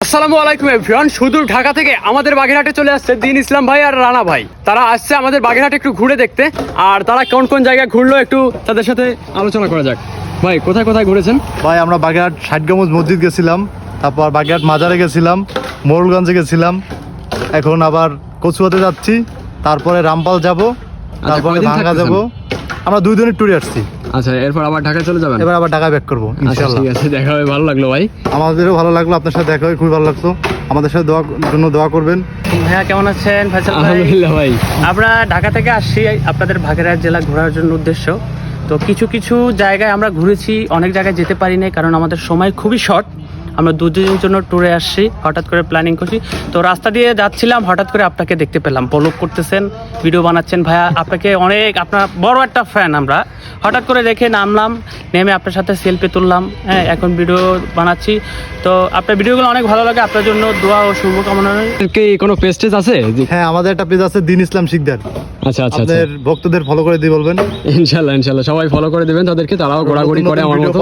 আসসালামু আলাইকুম এভরিওয়ান। সুদূর ঢাকা থেকে আমাদের বাগেরহাটে চলে আসছে দিন ইসলাম ভাই আর রানা ভাই। তারা আসছে আমাদের বাগেরহাটে একটু ঘুরে দেখতে, আর তারা কোন কোন জায়গায় ঘুরলো একটু তাদের সাথে আলোচনা করা যাক। ভাই কোথায় কোথায় ঘুরেছেন? ভাই আমরা বাগেরহাট ষাটগম্বুজ মসজিদ গেছিলাম, তারপর বাগেরহাট মাজারে গেছিলাম, মোড়লগঞ্জে গেছিলাম, এখন আবার কচুয়াতে যাচ্ছি, তারপরে রামপাল যাব, তারপরে কয়দিন ভাঙ্গা থাকতেছেন? যাব। আমরা 2 দিনের ট্যুরে আসছি, আচ্ছা, এরপর আবার ঢাকায় চলে যাবেন? এবার আবার ঢাকা ব্যাক করবো আচ্ছা, ইনশাল্লাহ। ঠিক আছে, দেখা হবে, ভালো লাগলো ভাই। আমাদেরও ভালো লাগলো, আপনার সাথে দেখা হয়ে খুবই ভালো লাগতো। আমাদের সাথে জন্য দোয়া করবেন। ভাইয়া কেমন আছেন? ফাইসাল ভাই, আলহামদুলিল্লাহ ভাই। আমরা ঢাকা থেকে আসছি আপনাদের বাগেরহাট জেলা ঘোরার জন্য উদ্দেশ্য। তো কিছু কিছু জায়গায় আমরা ঘুরেছি, অনেক জায়গায় যেতে পারি নাই কারণ আমাদের সময় খুবই শর্ট। আমরা 2 দিনের জন্য ট্যুরে আসছি, হঠাৎ করে প্ল্যানিং করছি। তো রাস্তা দিয়ে যাচ্ছিলাম, হঠাৎ করে আপনাকে দেখতে পেলাম, ব্লগ করতেছেন, ভিডিও বানাচ্ছেন। ভাইয়া আপনাকে অনেক, আপনার বড় একটা ফ্যান আমরা। হঠাৎ করে দেখে নামলাম, নেমে আপনার সাথে সেলফি তুললাম, হ্যাঁ এখন ভিডিও বানাচ্ছি। তো আপনার ভিডিওগুলো অনেক ভালো লাগে, আপনার জন্য দোয়া ও শুভকামনা রইল। কি কোনো পেস্টেজ আছে? হ্যাঁ, আমাদের একটা পেজ আছে দিন ইসলাম শিকদার। আচ্ছা আচ্ছা, আপনাদের ভক্তদের ফলো করে দিয়ে বলবেন। ইনশাল্লাহ ইনশাল্লাহ সবাই ফলো করে দেবেন তাদেরকে, তারাও ঘোরাঘুরি করে আমার মতো।